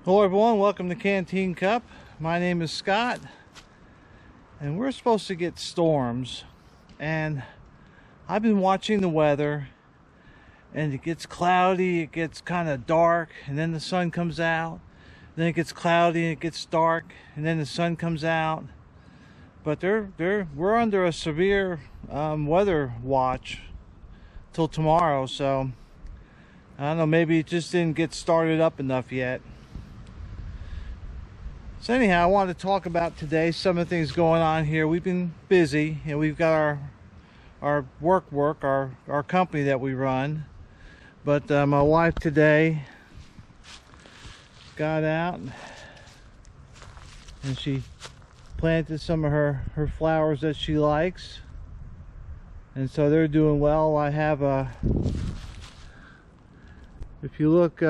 Hello everyone, welcome to Canteen Cup. My name is Scott, and we're supposed to get storms, and I've been watching the weather, and it gets cloudy, it gets kind of dark, and then the sun comes out. Then it gets cloudy and it gets dark, and then the sun comes out. But we're under a severe weather watch till tomorrow, so I don't know, maybe it just didn't get started up enough yet. So anyhow, I wanted to talk about today some of the things going on here. We've been busy, and we've got our company that we run. But my wife today got out and she planted some of her flowers that she likes, and so they're doing well. I have if you look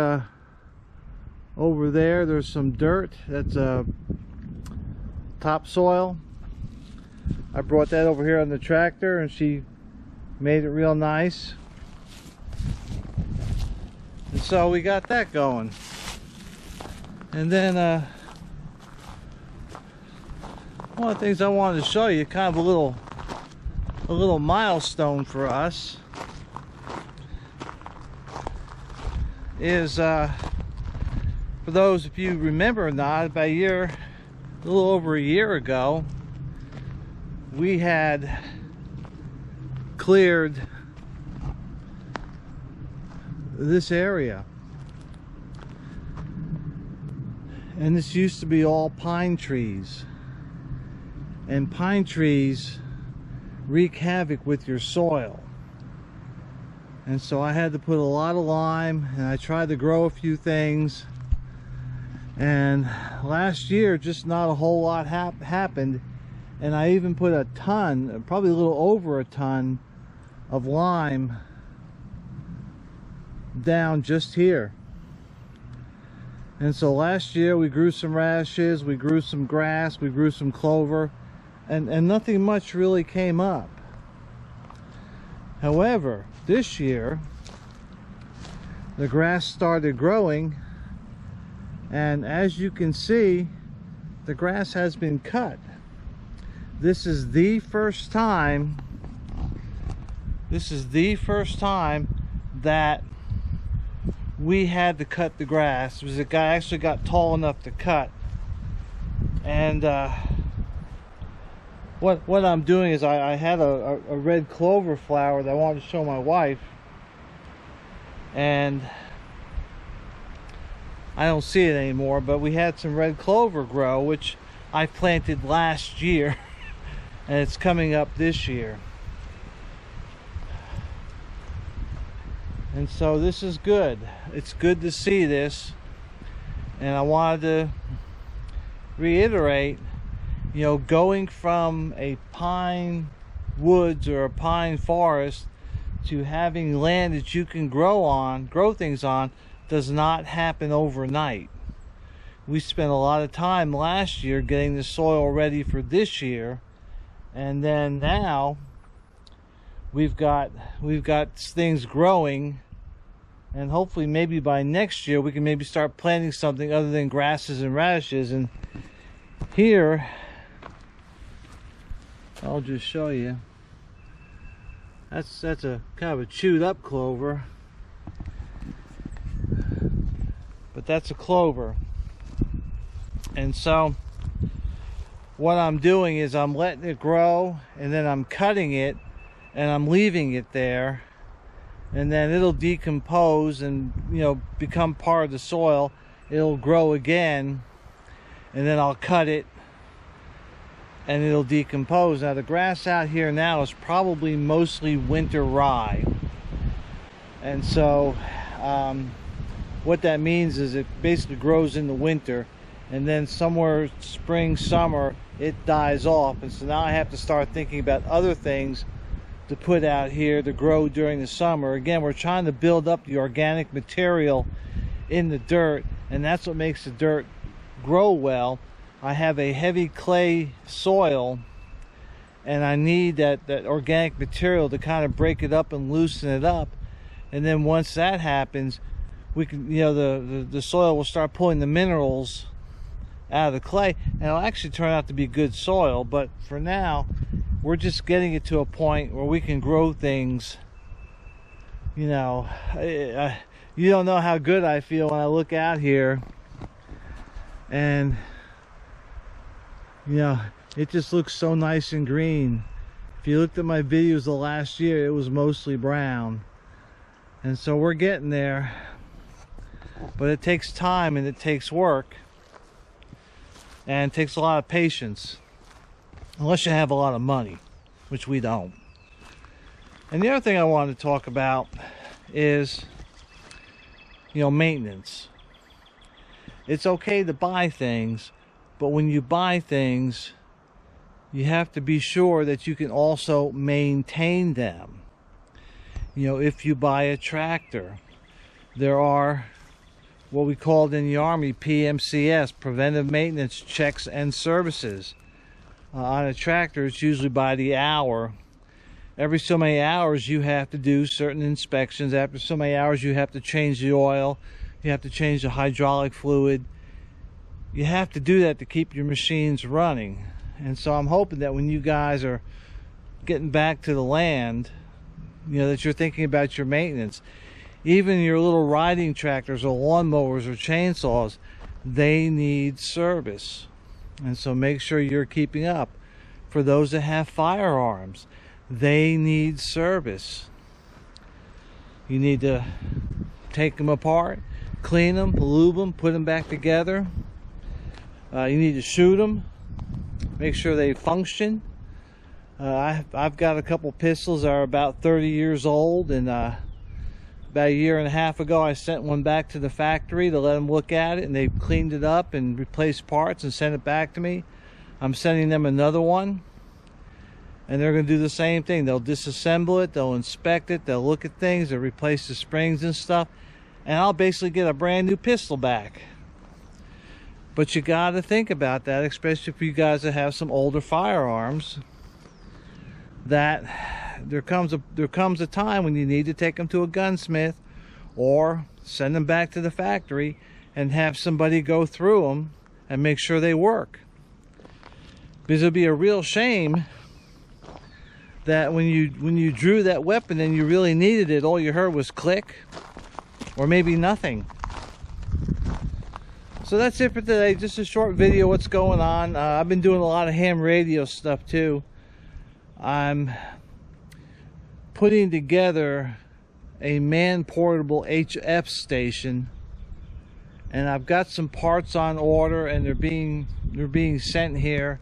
over there's some dirt. That's topsoil. I brought that over here on the tractor and she made it real nice, and so we got that going. And then one of the things I wanted to show you, kind of a little milestone for us, is for those if you remember or not, about a little over a year ago, we had cleared this area, and this used to be all pine trees, and pine trees wreak havoc with your soil. And so I had to put a lot of lime, and I tried to grow a few things, and last year just not a whole lot happened. And I even put a ton, probably a little over a ton of lime down just here. And so last year we grew some radishes, we grew some grass, we grew some clover, and nothing much really came up. However, this year the grass started growing, and as you can see, the grass has been cut. This is the first time that we had to cut the grass, because it actually got tall enough to cut. And what I'm doing is I had a red clover flower that I wanted to show my wife, and I don't see it anymore, but we had some red clover grow, which I planted last year and it's coming up this year. And so this is good. It's good to see this, and I wanted to reiterate, you know, going from a pine woods or a pine forest to having land that you can grow things on does not happen overnight. We spent a lot of time last year getting the soil ready for this year, and then now we've got things growing, and hopefully maybe by next year we can maybe start planting something other than grasses and radishes. And here I'll just show you, that's a kind of a chewed up clover, but that's a clover. And so what I'm doing is I'm letting it grow, and then I'm cutting it and I'm leaving it there, and then it'll decompose and, you know, become part of the soil. It'll grow again, and then I'll cut it and it'll decompose. Now the grass out here now is probably mostly winter rye, and so what that means is it basically grows in the winter, and then somewhere spring, summer, it dies off. And so now I have to start thinking about other things to put out here to grow during the summer. Again, we're trying to build up the organic material in the dirt, and that's what makes the dirt grow well. I have a heavy clay soil, and I need that organic material to kind of break it up and loosen it up. And then once that happens, we can, you know, the soil will start pulling the minerals out of the clay, and it'll actually turn out to be good soil. But for now, we're just getting it to a point where we can grow things. You know, you don't know how good I feel when I look out here and, you know, it just looks so nice and green. If you looked at my videos the last year, it was mostly brown. And so we're getting there. But it takes time and it takes work. And it takes a lot of patience. Unless you have a lot of money, which we don't. And the other thing I wanted to talk about is, you know, maintenance. It's okay to buy things, but when you buy things, you have to be sure that you can also maintain them. You know, if you buy a tractor, there are what we called in the Army PMCS, preventive maintenance checks and services. On a tractor, it's usually by the hour. Every so many hours you have to do certain inspections. After so many hours you have to change the oil, you have to change the hydraulic fluid. You have to do that to keep your machines running. And so I'm hoping that when you guys are getting back to the land, you know, that you're thinking about your maintenance. Even your little riding tractors or lawnmowers or chainsaws, they need service. And so make sure you're keeping up. For those that have firearms, they need service. You need to take them apart, clean them, lube them, put them back together. You need to shoot them, make sure they function. I've got a couple pistols that are about 30 years old, and about a year and a half ago I sent one back to the factory to let them look at it, and they cleaned it up and replaced parts and sent it back to me. I'm sending them another one, and they're going to do the same thing. They'll disassemble it, they'll inspect it, they'll look at things, they'll replace the springs and stuff, and I'll basically get a brand new pistol back. But you got to think about that, especially for you guys that have some older firearms, that there comes a time when you need to take them to a gunsmith or send them back to the factory and have somebody go through them and make sure they work. Because it'll be a real shame that when you drew that weapon and you really needed it, all you heard was click or maybe nothing. So that's it for today. Just a short video what's going on. I've been doing a lot of ham radio stuff too. I'm putting together a man-portable HF station, and I've got some parts on order, and they're being sent here.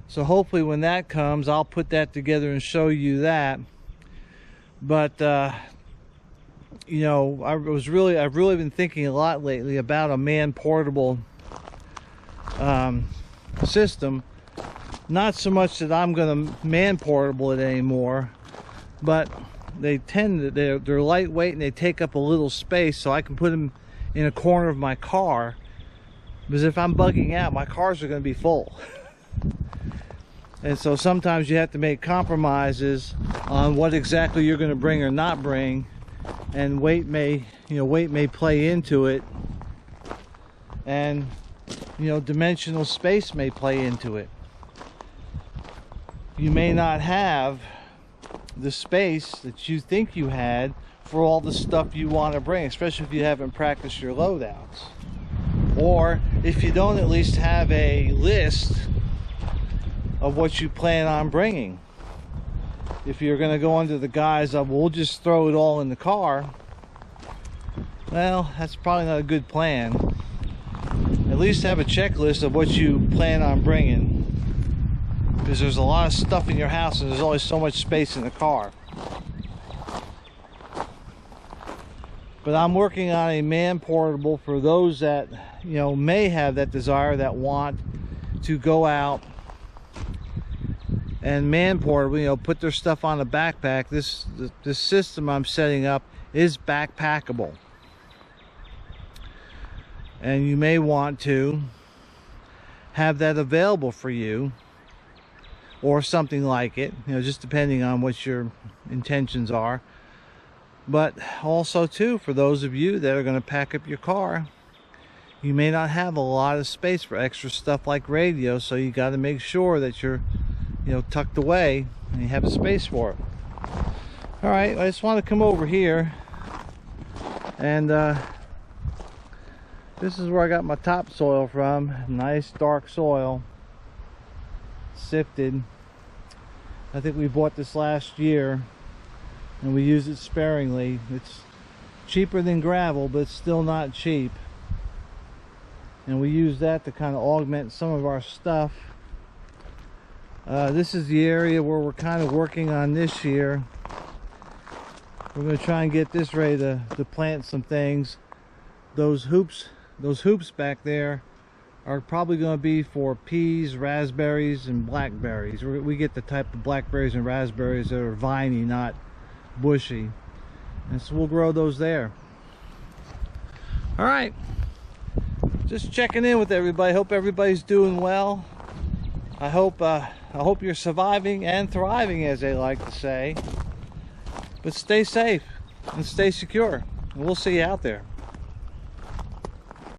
So hopefully when that comes, I'll put that together and show you that. But you know, I've really been thinking a lot lately about a man-portable system. Not so much that I'm going to man-portable it anymore, but they're lightweight and they take up a little space, so I can put them in a corner of my car. Because if I'm bugging out, my cars are going to be full. And so sometimes you have to make compromises on what exactly you're going to bring or not bring, and weight may play into it, and dimensional space may play into it. You may not have the space that you think you had for all the stuff you want to bring, especially if you haven't practiced your loadouts, or if you don't at least have a list of what you plan on bringing. If you're going to go under the guise of, we'll just throw it all in the car, well, that's probably not a good plan. At least have a checklist of what you plan on bringing, because there's a lot of stuff in your house and there's only so much space in the car. But I'm working on a man portable for those that may have that desire, that want to go out and man portable, put their stuff on a backpack. This system I'm setting up is backpackable, and you may want to have that available for you, or something like it, just depending on what your intentions are. But also too, for those of you that are going to pack up your car, you may not have a lot of space for extra stuff like radio, so you got to make sure that you're, you know, tucked away and you have a space for it. All right, I just want to come over here, and this is where I got my topsoil from. Nice dark soil, sifted. I think we bought this last year and we use it sparingly. It's cheaper than gravel, but it's still not cheap. And we use that to kind of augment some of our stuff. This is the area where we're kind of working on this year. We're going to try and get this ready to plant some things. Those hoops back there are probably going to be for peas, raspberries, and blackberries. We get the type of blackberries and raspberries that are viney, not bushy. And so we'll grow those there. All right. Just checking in with everybody. Hope everybody's doing well. I hope you're surviving and thriving, as they like to say. But stay safe and stay secure. And we'll see you out there.